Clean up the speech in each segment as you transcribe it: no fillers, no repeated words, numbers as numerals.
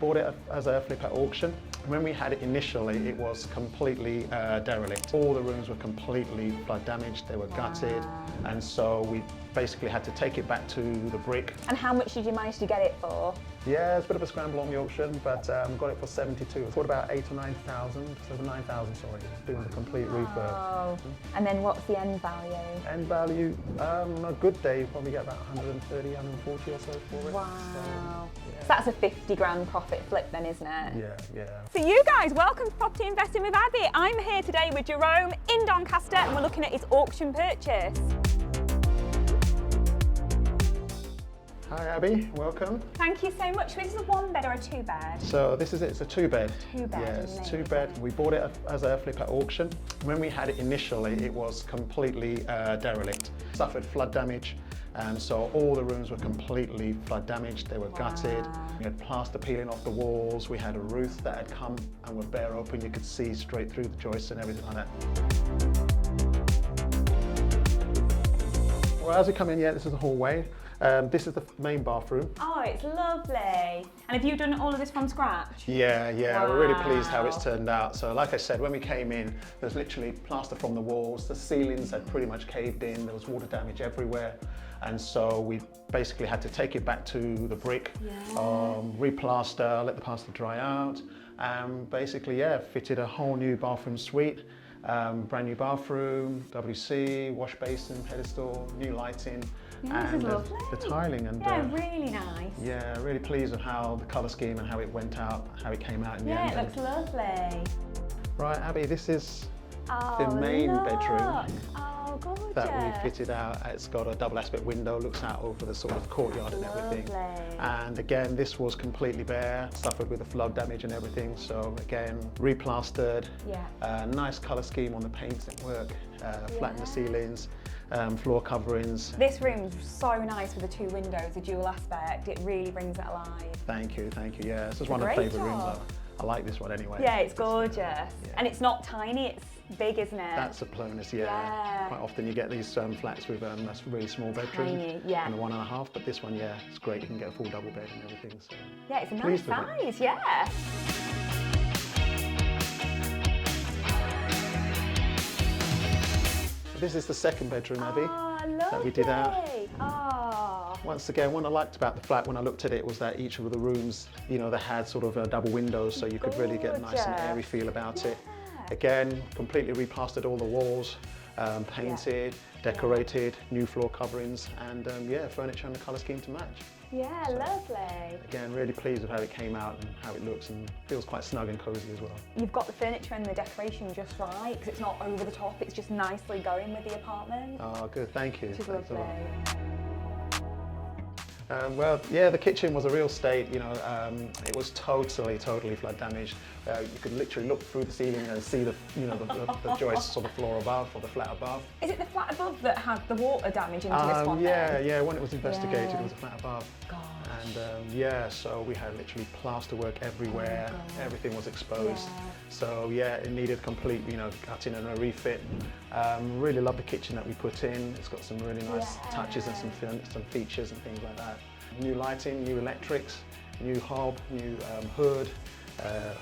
bought it as a flip at auction. When we had it initially, it was completely derelict. All the rooms were completely flood damaged, they were gutted, and so we basically had to take it back to the brick. And how much did you manage to get it for? Yeah, it's a bit of a scramble on the auction, but got it for 72. It's worth about 8,000 or 9,000, so 9,000, sorry, doing the complete refurb. And then what's the end value? End value, on a good day, you probably get about 130, 140 or so for it. Wow. So, So that's a 50 grand profit flip then, isn't it? yeah. So you guys, welcome to Property Investing with Abi. I'm here today with Jerome in Doncaster and we're looking at his auction purchase. Hi Abby, welcome. Thank you so much. So this is a one bed or a two bed? So this is it, it's a two bed. Two bed. Yeah, it's a two bed. We bought it as a flip at auction. When we had it initially, it was completely derelict. Suffered flood damage, and so all the rooms were completely flood damaged. They were gutted. We had plaster peeling off the walls. We had a roof that had come and were bare open. You could see straight through the joists and everything like that. Well, as we come in, this is the hallway. This is the main bathroom. Oh, it's lovely. And have you done all of this from scratch? Yeah, we're really pleased how it's turned out. So like I said, when we came in, there's literally plaster from the walls. The ceilings had pretty much caved in. There was water damage everywhere. And so we basically had to take it back to the brick, replaster, let the plaster dry out, and basically, fitted a whole new bathroom suite. Brand new bathroom, WC, wash basin, pedestal, new lighting, and the tiling. And really nice. Yeah, really pleased with how the colour scheme and how it went out, how it came out in the end. Yeah, it looks lovely. Right, Abby, this is the main bedroom. Oh, gorgeous. That we fitted out. It's got a double aspect window, looks out over the sort of courtyard and everything. And again, this was completely bare, suffered with the flood damage and everything. So again, replastered, nice colour scheme on the paints at work, flattened the ceilings, floor coverings. This room's so nice with the two windows, the dual aspect. It really brings it alive. Thank you, yeah. This is one of the favourite rooms. I like this one anyway. Yeah, it's gorgeous. And it's not tiny, it's big, isn't it? That's a bonus, Quite often you get these flats with a really small bedroom and a 1.5, but this one, it's great. You can get a full double bed and everything. So yeah, it's a nice size, This is the second bedroom, Abby, that we did out. Once again, what I liked about the flat when I looked at it was that each of the rooms, they had sort of double windows, so you could really get a nice and airy feel about it. Again, completely replastered all the walls, painted, decorated, new floor coverings, and furniture and the colour scheme to match. Yeah, lovely. Again, really pleased with how it came out and how it looks, and feels quite snug and cosy as well. You've got the furniture and the decoration just right, because it's not over the top, it's just nicely going with the apartment. Oh, good, thank you. Which is lovely. The kitchen was a real state, it was totally flood damaged. You could literally look through the ceiling and see the joists or the floor above or the flat above. Is it the flat above that had the water damage into this one? When it was investigated, it was a flat above. Gosh. And so we had literally plaster work everywhere, everything was exposed. So it needed complete, gutting and a refit. Really love the kitchen that we put in. It's got some really nice touches and some features and things like that. New lighting, new electrics, new hob, new hood,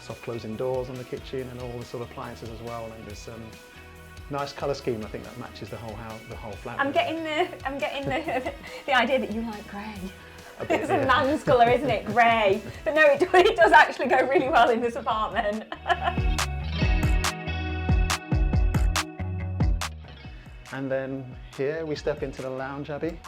soft closing doors on the kitchen, and all the sort of appliances as well. And there's some nice colour scheme, I think, that matches the whole house, the whole flat. I'm getting the idea that you like grey. It's a man's colour, isn't it? Grey. But no, it does actually go really well in this apartment. And then here we step into the lounge, Abby.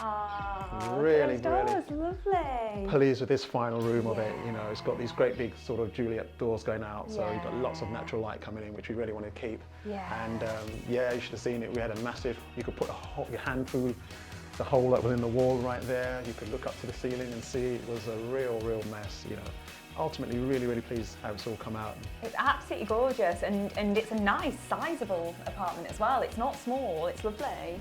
Really lovely. Pleased with this final room of it. It's got these great big sort of Juliet doors going out, so you've got lots of natural light coming in, which we really want to keep. And you should have seen it. We had a massive, you could put your hand through the hole that was in the wall right there. You could look up to the ceiling and see it was a real mess. Ultimately really pleased how it's all come out. It's absolutely gorgeous, and it's a nice sizable apartment as well. It's not small, it's lovely.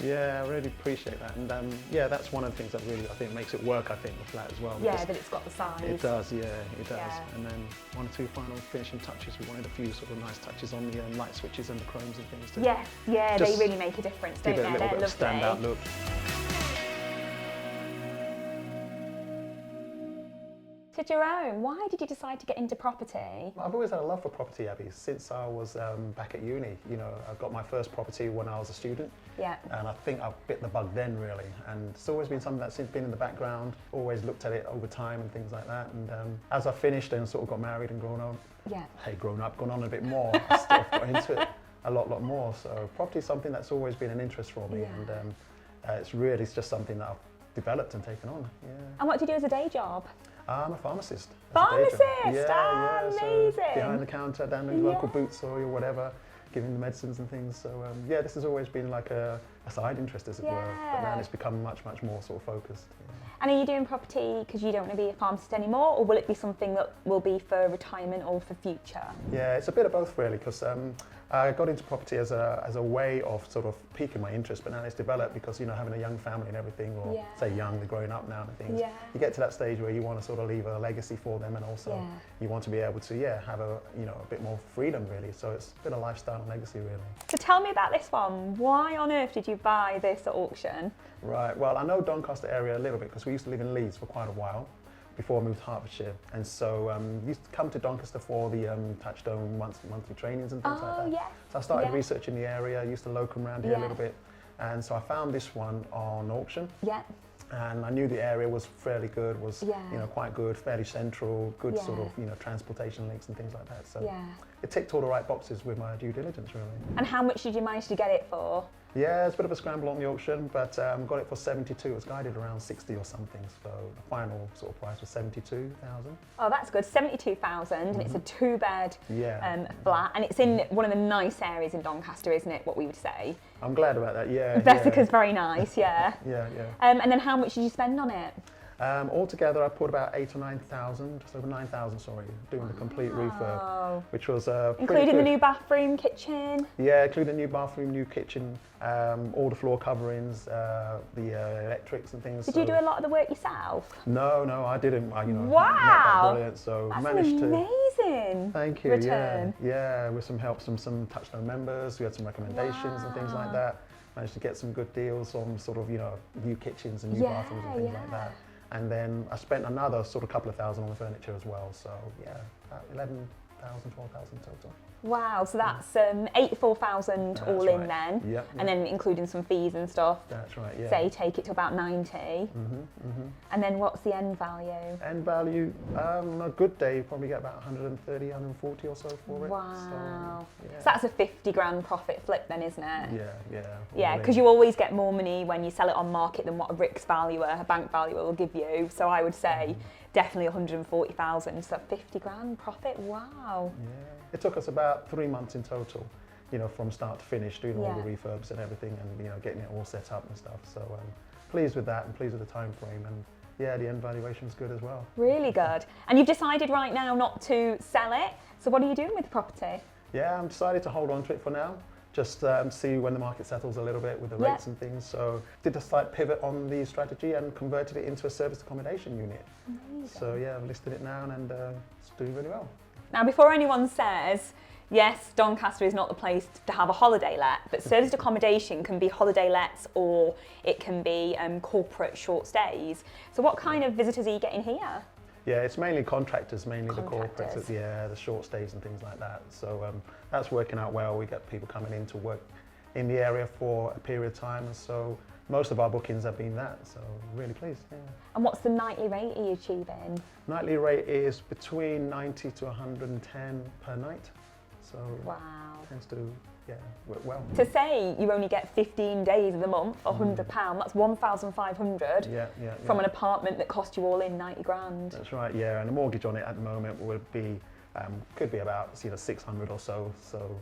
Yeah, I really appreciate that, and that's one of the things that really I think makes it work, the flat as well. Yeah, that it's got the size. It does, it does. And then one or two final finishing touches. We wanted a few sort of nice touches on the light switches and the chromes and things. They really make a difference, don't they? Give it a little bit of standout look. to Jerome. Why did you decide to get into property? I've always had a love for property, Abby, since I was back at uni. You know, I got my first property when I was a student. Yeah. And I think I bit the bug then, really. And it's always been something that's been in the background, always looked at it over time and things like that. And as I finished and sort of got married and grown up, gone on a bit more, I sort of got into it a lot more. So property is something that's always been an interest for me. Yeah. And it's just something that I've developed and taken on. Yeah. And what do you do as a day job? I'm a pharmacist. Pharmacist? So Amazing. behind the counter, down in the local boot store or whatever, giving the medicines and things. So this has always been like a side interest, as it were. But now it's become much more sort of focused. Yeah. And are you doing property because you don't want to be a pharmacist anymore, or will it be something that will be for retirement or for future? Yeah, it's a bit of both really, because I got into property as a way of sort of piquing my interest, but now it's developed because, you know, having a young family and everything, or say young, they're growing up now and things, you get to that stage where you want to sort of leave a legacy for them, and also you want to be able to, have a bit more freedom really. So it's been a lifestyle and legacy really. So tell me about this one. Why on earth did you buy this at auction? Right, well, I know Doncaster area a little bit because we used to live in Leeds for quite a while before I moved to Hertfordshire, and so used to come to Doncaster for the Touchstone monthly trainings and things like that. Yeah. So I started researching the area, used to locum around here a little bit, and so I found this one on auction. Yeah. And I knew the area was fairly good, was quite good, fairly central, good sort of transportation links and things like that. So it ticked all the right boxes with my due diligence really. And how much did you manage to get it for? Yeah, it's a bit of a scramble on the auction, but got it for 72. It was guided around 60 or something, so the final sort of price was 72,000. Oh, that's good. 72,000, and it's a two-bed flat, and it's in one of the nice areas in Doncaster, isn't it? What we would say. I'm glad about that. Yeah. Vesica's very nice. Yeah. yeah. And then how much did you spend on it? Altogether, I put about 8,000 or 9,000, just over 9,000, sorry, doing the complete refurb, which was including the new bathroom, kitchen. Yeah, including the new bathroom, new kitchen, all the floor coverings, the electrics and things. Did you do a lot of the work yourself? No, I didn't. Wow, not that brilliant. So that's managed amazing. Thank you. Return. Yeah, with some help from some Touchstone members, we had some recommendations and things like that. Managed to get some good deals on sort of new kitchens and new bathrooms and things like that. And then I spent another sort of couple of thousand on the furniture as well. So about 11,000, 12,000 total. Wow, so that's 84,000 all in then, and then including some fees and stuff. That's right, yeah. Say take it to about 90. And then what's the end value? End value, on a good day, you probably get about 130, 140 or so for it. Wow. So that's a 50 grand profit flip then, isn't it? Yeah. Yeah, because you always get more money when you sell it on market than what a RICS valuer, a bank valuer will give you. So I would say definitely 140,000, so 50 grand profit, wow. Yeah. It took us about 3 months in total, from start to finish, doing all the refurbs and everything, and getting it all set up and stuff. So pleased with that and pleased with the time frame, and the end valuation was good as well. Really good. And you've decided right now not to sell it. So what are you doing with the property? Yeah, I'm decided to hold on to it for now. Just see when the market settles a little bit with the rates and things. So did a slight pivot on the strategy and converted it into a service accommodation unit. Amazing. So I've listed it now, and it's doing really well. Now, before anyone says, yes, Doncaster is not the place to have a holiday let, but serviced accommodation can be holiday lets, or it can be corporate short stays. So what kind of visitors are you getting here? Yeah, it's mainly contractors, the corporates, the short stays and things like that. So that's working out well. We get people coming in to work in the area for a period of time, and so most of our bookings have been that, so really pleased. Yeah. And what's the nightly rate are you achieving? Nightly rate is between 90 to 110 per night, so tends to work well. To say you only get 15 days of the month, £100, that's 1,500 from an apartment that cost you all in 90 grand. That's right, yeah, and the mortgage on it at the moment would be could be about 600 or so. So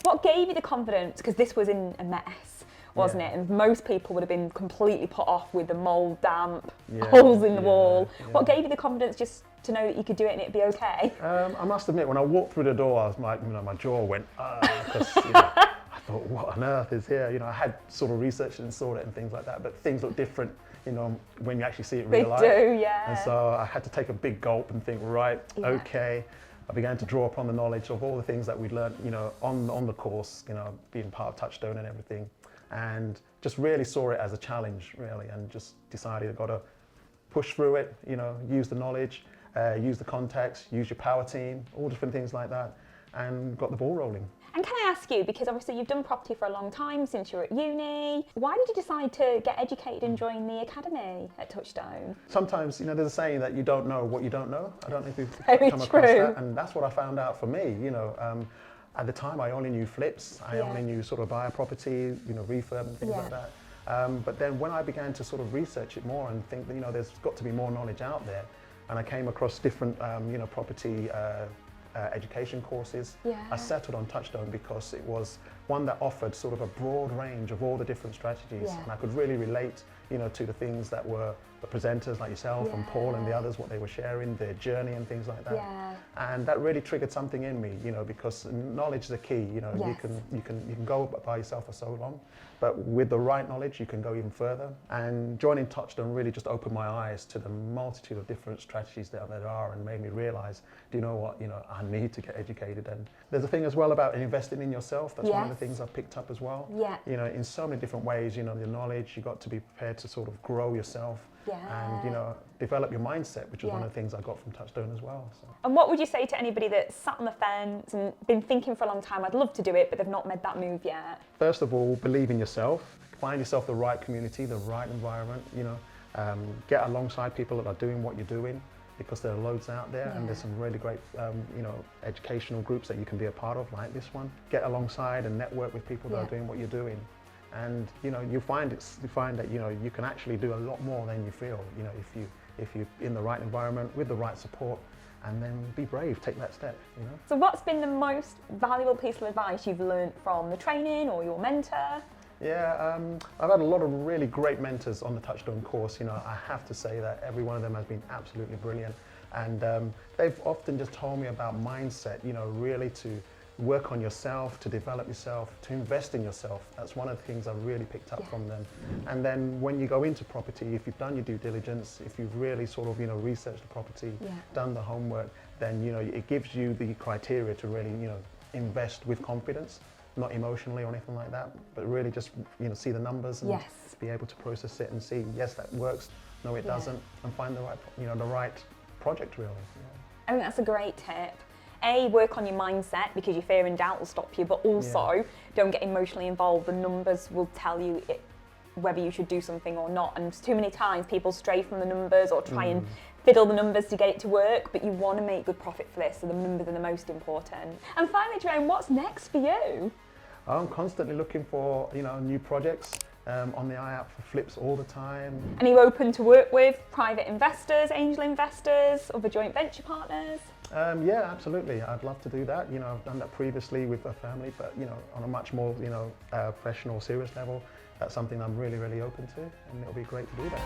What gave you the confidence? Because this was in a mess, wasn't it? And most people would have been completely put off with the mould, damp, holes in the wall. What gave you the confidence just to know that you could do it and it'd be okay? I must admit, when I walked through the door, I was like, my jaw went, because I thought, what on earth is here? I had sort of researched and saw it and things like that, but things look different, when you actually see it in real life. They do, yeah. And so I had to take a big gulp and think, okay. I began to draw upon the knowledge of all the things that we'd learned, on the course, being part of Touchstone and everything, and just really saw it as a challenge, really, and just decided I've got to push through it, use the knowledge, use the contacts, use your power team, all different things like that, and got the ball rolling. And can I ask you, because obviously you've done property for a long time since you were at uni, why did you decide to get educated and join the academy at Touchstone? Sometimes, there's a saying that you don't know what you don't know. I don't know if you've Very come across true. that, and that's what I found out for me. At the time, I only knew flips. I only knew sort of buy a property, refurb and things like that. But then when I began to sort of research it more and think that, there's got to be more knowledge out there, and I came across different, property education courses. I settled on Touchstone because it was one that offered sort of a broad range of all the different strategies, and I could really relate, to the things that were the presenters like yourself and Paul and the others, what they were sharing, their journey and things like that. And that really triggered something in me, because knowledge is the key. You can go by yourself for so long, but with the right knowledge, you can go even further. And joining Touchstone really just opened my eyes to the multitude of different strategies that there are, and made me realize, do you know what, I need to get educated. And there's a thing as well about investing in yourself. That's one of the things I've picked up as well. In so many different ways, your knowledge, you got to be prepared to sort of grow yourself. And develop your mindset, which is one of the things I got from Touchstone as well. So. And what would you say to anybody that's sat on the fence and been thinking for a long time, I'd love to do it, but they've not made that move yet? First of all, believe in yourself. Find yourself the right community, the right environment. Get alongside people that are doing what you're doing, because there are loads out there, and there's some really great, educational groups that you can be a part of, like this one. Get alongside and network with people that are doing what you're doing. And you find that you can actually do a lot more than you feel. If you're in the right environment with the right support, and then be brave, take that step. So what's been the most valuable piece of advice you've learned from the training or your mentor? I've had a lot of really great mentors on the Touchstone course. I have to say that every one of them has been absolutely brilliant, and they've often just told me about mindset. Really to work on yourself, to develop yourself, to invest in yourself. That's one of the things I've really picked up from them. And then when you go into property, if you've done your due diligence, if you've really sort of, researched the property, done the homework, then, it gives you the criteria to really, invest with confidence, not emotionally or anything like that, but really just, see the numbers and be able to process it and see, yes, that works, no, it doesn't, and find the right, the right project really. I think that's a great tip. Work on your mindset, because your fear and doubt will stop you, but also don't get emotionally involved. The numbers will tell you whether you should do something or not. And too many times people stray from the numbers or try and fiddle the numbers to get it to work, but you want to make good profit for this, so the numbers are the most important. And finally, Jerome, what's next for you? I'm constantly looking for, new projects. On the eye out for flips all the time. And are you open to work with private investors, angel investors, other joint venture partners? Yeah, absolutely. I'd love to do that. I've done that previously with a family, but on a much more professional, serious level, that's something I'm really, really open to, and it'll be great to do that.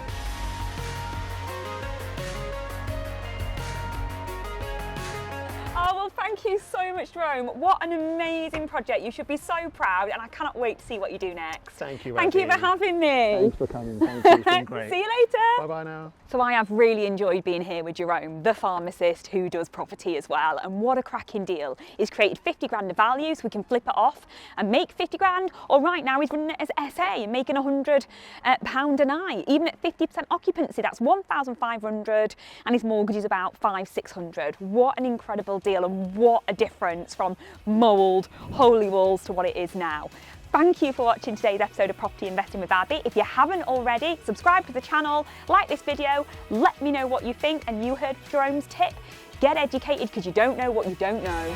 Oh, well, thank you so much, Jerome. What an amazing project. You should be so proud, and I cannot wait to see what you do next. Thank you, Thank you for having me. Thanks for coming. Thank you. It's been great. See you later. Bye-bye now. So I have really enjoyed being here with Jerome, the pharmacist who does property as well. And what a cracking deal. He's created 50 grand of value so we can flip it off and make 50 grand. Or right now he's running it as SA and making £100 a night. Even at 50% occupancy, that's 1,500, and his mortgage is about 500-600. What an incredible deal, and what a difference from mould, holy walls to what it is now. Thank you for watching today's episode of Property Investing with Abi. If you haven't already, subscribe to the channel, like this video, let me know what you think. And you heard Jerome's tip, get educated, because you don't know what you don't know.